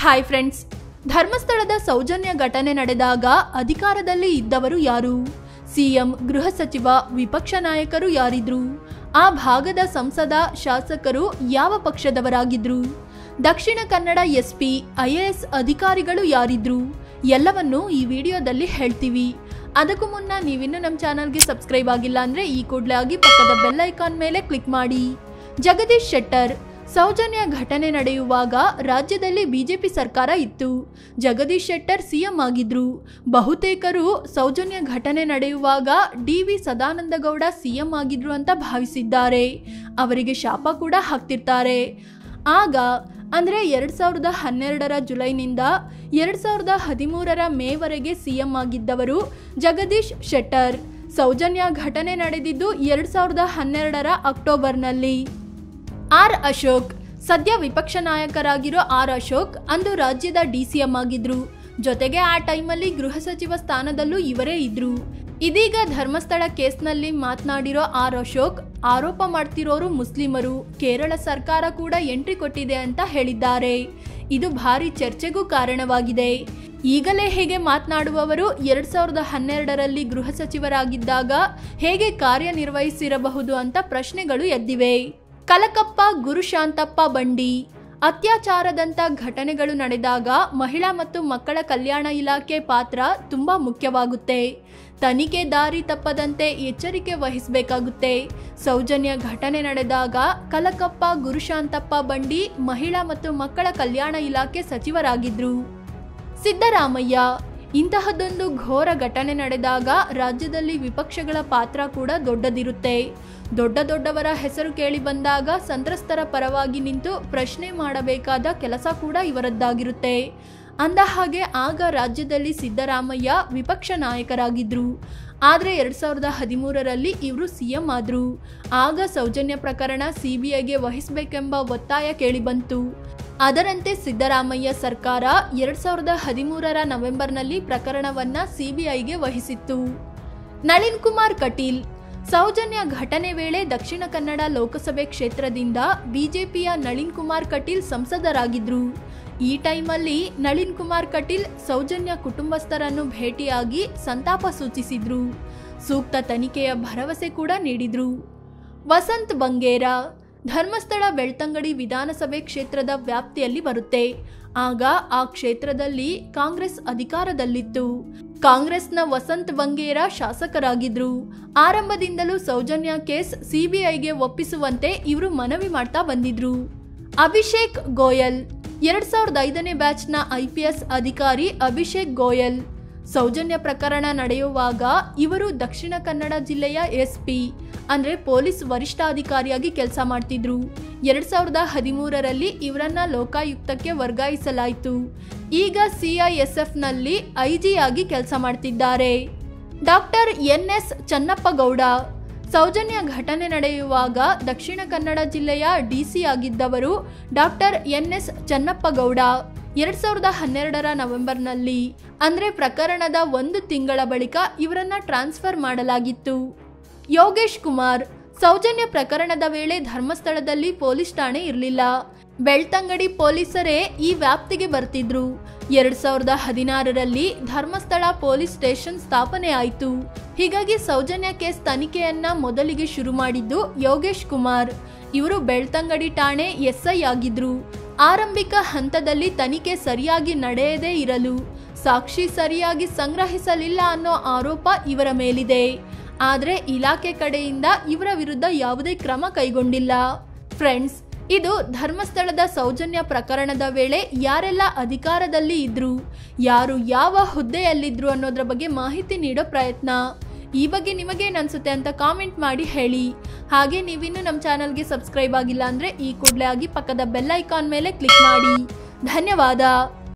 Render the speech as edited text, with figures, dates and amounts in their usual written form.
Hi friends, ಧರ್ಮಸ್ಥಳದ ಸೌಜನ್ಯ ಘಟನೆ ನಡೆದಾಗ ಅಧಿಕಾರದಲ್ಲಿ ಇದ್ದವರು ಯಾರು? ಸಿಎಂ, ಗೃಹ ಸಚಿವ, ವಿಪಕ್ಷ ನಾಯಕರು ಯಾರಿದ್ರು? ಆ ಭಾಗದ ಸಂಸದ, ಶಾಸಕರು ಯಾವ ಪಕ್ಷದವರಾಗಿದ್ರು? ದಕ್ಷಿಣ ಕನ್ನಡ ಎಸ್ಪಿ, IAS ಅಧಿಕಾರಿಗಳು ಯಾರಿದ್ರು? ಎಲ್ಲವನ್ನೂ ಈ ವಿಡಿಯೋದಲ್ಲಿ ಹೇಳ್ತೀವಿ. ಅದಕ್ಕೂ ಮುನ್ನ ನೀವಿನ್ನೂ ನಮ್ಮ ಚಾನಲ್ಗೆ ಸಬ್ಸ್ಕ್ರೈಬ್ ಆಗಿಲ್ಲ ಅಂದರೆ ಈ ಕೂಡಲೇ ಆಗಿ ಪಕ್ಕದ ಬೆಲ್ ಐಕಾನ್ ಮೇಲೆ ಕ್ಲಿಕ್ ಮಾಡಿ. ಜಗದೀಶ್ ಶೆಟ್ಟರ್. ಸೌಜನ್ಯ ಘಟನೆ ನಡೆಯುವಾಗ ರಾಜ್ಯದಲ್ಲಿ ಬಿಜೆಪಿ ಸರ್ಕಾರ ಇತ್ತು. ಜಗದೀಶ್ ಶೆಟ್ಟರ್ ಸಿಎಂ ಆಗಿದ್ರು. ಬಹುತೇಕರು ಸೌಜನ್ಯ ಘಟನೆ ನಡೆಯುವಾಗ DV ಸದಾನಂದಗೌಡ ಸಿಎಂ ಆಗಿದ್ರು ಅಂತ ಭಾವಿಸಿದ್ದಾರೆ. ಅವರಿಗೆ ಶಾಪ ಕೂಡ ಹಾಕ್ತಿರ್ತಾರೆ. ಆಗ ಅಂದರೆ 2012ರ ಜುಲೈನಿಂದ 2013ರ ಮೇವರೆಗೆ ಸಿಎಂ ಆಗಿದ್ದವರು ಜಗದೀಶ್ ಶೆಟ್ಟರ್. ಸೌಜನ್ಯ ಘಟನೆ ನಡೆದಿದ್ದು 2012ರ ಅಕ್ಟೋಬರ್ನಲ್ಲಿ. R. ಅಶೋಕ್. ಸದ್ಯ ವಿಪಕ್ಷ ನಾಯಕರಾಗಿರೋ R. ಅಶೋಕ್ ಅಂದು ರಾಜ್ಯದ DCM ಆಗಿದ್ರು. ಜೊತೆಗೆ ಆ ಟೈಮಲ್ಲಿ ಗೃಹ ಸಚಿವ ಸ್ಥಾನದಲ್ಲೂ ಇವರೇ ಇದ್ರು. ಇದೀಗ ಧರ್ಮಸ್ಥಳ ಕೇಸ್ನಲ್ಲಿ ಮಾತನಾಡಿರೋ R. ಅಶೋಕ್ ಆರೋಪ ಮಾಡ್ತಿರೋರು ಮುಸ್ಲಿಮರು, ಕೇರಳ ಸರ್ಕಾರ ಕೂಡ ಎಂಟ್ರಿ ಕೊಟ್ಟಿದೆ ಅಂತ ಹೇಳಿದ್ದಾರೆ. ಇದು ಭಾರಿ ಚರ್ಚೆಗೂ ಕಾರಣವಾಗಿದೆ. ಈಗಲೇ ಹೇಗೆ ಮಾತನಾಡುವವರು 2012ರಲ್ಲಿ ಗೃಹ ಸಚಿವರಾಗಿದ್ದಾಗ ಹೇಗೆ ಕಾರ್ಯನಿರ್ವಹಿಸಿರಬಹುದು ಅಂತ ಪ್ರಶ್ನೆಗಳು ಎದ್ದಿವೆ. ಕಲಕಪ್ಪ ಗುರುಶಾಂತಪ್ಪ ಬಂಡಿ. ಅತ್ಯಾಚಾರದಂಥ ಘಟನೆಗಳು ನಡೆದಾಗ ಮಹಿಳಾ ಮತ್ತು ಮಕ್ಕಳ ಕಲ್ಯಾಣ ಇಲಾಖೆ ಪಾತ್ರ ತುಂಬ ಮುಖ್ಯವಾಗುತ್ತೆ. ತನಿಖೆ ದಾರಿ ತಪ್ಪದಂತೆ ಎಚ್ಚರಿಕೆ ವಹಿಸಬೇಕಾಗುತ್ತೆ. ಸೌಜನ್ಯ ಘಟನೆ ನಡೆದಾಗ ಕಲಕಪ್ಪ ಗುರುಶಾಂತಪ್ಪ ಬಂಡಿ ಮಹಿಳಾ ಮತ್ತು ಮಕ್ಕಳ ಕಲ್ಯಾಣ ಇಲಾಖೆ ಸಚಿವರಾಗಿದ್ರು. ಸಿದ್ದರಾಮಯ್ಯ. ಇಂತಹದ್ದೊಂದು ಘೋರ ಘಟನೆ ನಡೆದಾಗ ರಾಜ್ಯದಲ್ಲಿ ವಿಪಕ್ಷಗಳ ಪಾತ್ರ ಕೂಡ ದೊಡ್ಡದಿರುತ್ತೆ. ದೊಡ್ಡವರ ಹೆಸರು ಕೇಳಿ ಬಂದಾಗ ಸಂತ್ರಸ್ತರ ಪರವಾಗಿ ನಿಂತು ಪ್ರಶ್ನೆ ಮಾಡಬೇಕಾದ ಕೆಲಸ ಕೂಡ ಇವರದ್ದಾಗಿರುತ್ತೆ. ಅಂದ ಹಾಗೆ ಆಗ ರಾಜ್ಯದಲ್ಲಿ ಸಿದ್ದರಾಮಯ್ಯ ವಿಪಕ್ಷ ನಾಯಕರಾಗಿದ್ರು. ಆದರೆ 2013ರಲ್ಲಿ ಇವರು ಸಿಎಂ ಆದ್ರು. ಆಗ ಸೌಜನ್ಯ ಪ್ರಕರಣ CBIಗೆ ವಹಿಸಬೇಕೆಂಬ ಒತ್ತಾಯ ಕೇಳಿಬಂತು. ಅದರಂತೆ ಸಿದ್ದರಾಮಯ್ಯ ಸರ್ಕಾರ 2013ರ ನವೆಂಬರ್ನಲ್ಲಿ ಪ್ರಕರಣವನ್ನ CBIಗೆ ವಹಿಸಿತ್ತು. ನಳಿನ್ ಕುಮಾರ್ ಕಟೀಲ್. ಸೌಜನ್ಯ ಘಟನೆ ವೇಳೆ ದಕ್ಷಿಣ ಕನ್ನಡ ಲೋಕಸಭೆ ಕ್ಷೇತ್ರದಿಂದ ಬಿಜೆಪಿಯ ನಳಿನ್ ಕುಮಾರ್ ಕಟೀಲ್ ಸಂಸದರಾಗಿದ್ರು. ಈ ಟೈಮಲ್ಲಿ ನಳಿನ್ ಕುಮಾರ್ ಕಟೀಲ್ ಸೌಜನ್ಯ ಕುಟುಂಬಸ್ಥರನ್ನು ಭೇಟಿಯಾಗಿ ಸಂತಾಪ ಸೂಚಿಸಿದ್ರು. ಸೂಕ್ತ ತನಿಖೆಯ ಭರವಸೆ ಕೂಡ ನೀಡಿದ್ರು. ವಸಂತ್ ಬಂಗೇರ. ಧರ್ಮಸ್ಥಳ ಬೆಳ್ತಂಗಡಿ ವಿಧಾನಸಭೆ ಕ್ಷೇತ್ರದ ವ್ಯಾಪ್ತಿಯಲ್ಲಿ ಬರುತ್ತೆ. ಆಗ ಆ ಕ್ಷೇತ್ರದಲ್ಲಿ ಕಾಂಗ್ರೆಸ್ ಅಧಿಕಾರದಲ್ಲಿತ್ತು. ಕಾಂಗ್ರೆಸ್ನ ವಸಂತ್ ಬಂಗೇರ ಶಾಸಕರಾಗಿದ್ರು. ಆರಂಭದಿಂದಲೂ ಸೌಜನ್ಯ ಕೇಸ್ CBIಗೆ ಒಪ್ಪಿಸುವಂತೆ ಇವರು ಮನವಿ ಮಾಡ್ತಾ ಬಂದಿದ್ರು. ಅಭಿಷೇಕ್ ಗೋಯಲ್. 2005ನೇ ಬ್ಯಾಚ್ನ IPS ಅಧಿಕಾರಿ ಅಭಿಷೇಕ್ ಗೋಯಲ್. ಸೌಜನ್ಯ ಪ್ರಕರಣ ನಡೆಯುವಾಗ ಇವರು ದಕ್ಷಿಣ ಕನ್ನಡ ಜಿಲ್ಲೆಯ SP ಅಂದರೆ ಪೊಲೀಸ್ ವರಿಷ್ಠಾಧಿಕಾರಿಯಾಗಿ ಕೆಲಸ ಮಾಡ್ತಿದ್ರು. 2013ರಲ್ಲಿ ಇವರನ್ನ ಲೋಕಾಯುಕ್ತಕ್ಕೆ ವರ್ಗಾಯಿಸಲಾಯಿತು. ಈಗ CISFನಲ್ಲಿ IG ಆಗಿ ಕೆಲಸ ಮಾಡ್ತಿದ್ದಾರೆ. Doctor NS Channappa Gowda. ಸೌಜನ್ಯ ಘಟನೆ ನಡೆಯುವಾಗ ದಕ್ಷಿಣ ಕನ್ನಡ ಜಿಲ್ಲೆಯ DC ಆಗಿದ್ದವರು ಡಾಕ್ಟರ್ NS ಚನ್ನಪ್ಪಗೌಡ. 2012ರ ನವೆಂಬರ್ನಲ್ಲಿ ಅಂದರೆ ಪ್ರಕರಣದ 1 ತಿಂಗಳ ಬಳಿಕ ಇವರನ್ನ ಟ್ರಾನ್ಸ್ಫರ್ ಮಾಡಲಾಗಿತ್ತು. ಯೋಗೇಶ್ ಕುಮಾರ್. ಸೌಜನ್ಯ ಪ್ರಕರಣದ ವೇಳೆ ಧರ್ಮಸ್ಥಳದಲ್ಲಿ ಪೊಲೀಸ್ ಠಾಣೆ ಇರಲಿಲ್ಲ. ಬೆಳ್ತಂಗಡಿ ಪೊಲೀಸರೇ ಈ ವ್ಯಾಪ್ತಿಗೆ ಬರ್ತಿದ್ರು. 2016ರಲ್ಲಿ ಧರ್ಮಸ್ಥಳ ಪೊಲೀಸ್ ಸ್ಟೇಷನ್ ಸ್ಥಾಪನೆ ಆಯಿತು. ಹೀಗಾಗಿ ಸೌಜನ್ಯ ಕೇಸ್ ತನಿಖೆಯನ್ನ ಮೊದಲಿಗೆ ಶುರು ಮಾಡಿದ್ದು ಯೋಗೇಶ್ ಕುಮಾರ್. ಇವರು ಬೆಳ್ತಂಗಡಿ ಠಾಣೆ SI ಆಗಿದ್ರು. ಆರಂಭಿಕ ಹಂತದಲ್ಲಿ ತನಿಖೆ ಸರಿಯಾಗಿ ನಡೆಯದೇ ಇರಲು, ಸಾಕ್ಷಿ ಸರಿಯಾಗಿ ಸಂಗ್ರಹಿಸಲಿಲ್ಲ ಅನ್ನೋ ಆರೋಪ ಇವರ ಮೇಲಿದೆ. ಆದರೆ ಇಲಾಖೆ ಕಡೆಯಿಂದ ಇವರ ವಿರುದ್ಧ ಯಾವುದೇ ಕ್ರಮ ಕೈಗೊಂಡಿಲ್ಲ. ಫ್ರೆಂಡ್ಸ್, ಇದು ಧರ್ಮಸ್ಥಳದ ಸೌಜನ್ಯ ಪ್ರಕರಣದ ವೇಳೆ ಯಾರೆಲ್ಲ ಅಧಿಕಾರದಲ್ಲಿ ಇದ್ರು, ಯಾರು ಯಾವ ಹುದ್ದೆಯಲ್ಲಿದ್ರು ಅನ್ನೋದ್ರ ಬಗ್ಗೆ ಮಾಹಿತಿ ನೀಡೋ ಪ್ರಯತ್ನ. ಈ ಬಗ್ಗೆ ನಿಮಗೇನು ಅನ್ಸುತ್ತೆ ಅಂತ ಕಾಮೆಂಟ್ ಮಾಡಿ ಹೇಳಿ. ಹಾಗೆ ನೀವಿನ್ನೂ ನಮ್ಮ ಚಾನಲ್ಗೆ ಸಬ್ಸ್ಕ್ರೈಬ್ ಆಗಿಲ್ಲ ಅಂದರೆ ಈ ಕೂಡಲೇ ಆಗಿ ಪಕ್ಕದ ಬೆಲ್ ಐಕಾನ್ ಮೇಲೆ ಕ್ಲಿಕ್ ಮಾಡಿ. ಧನ್ಯವಾದ.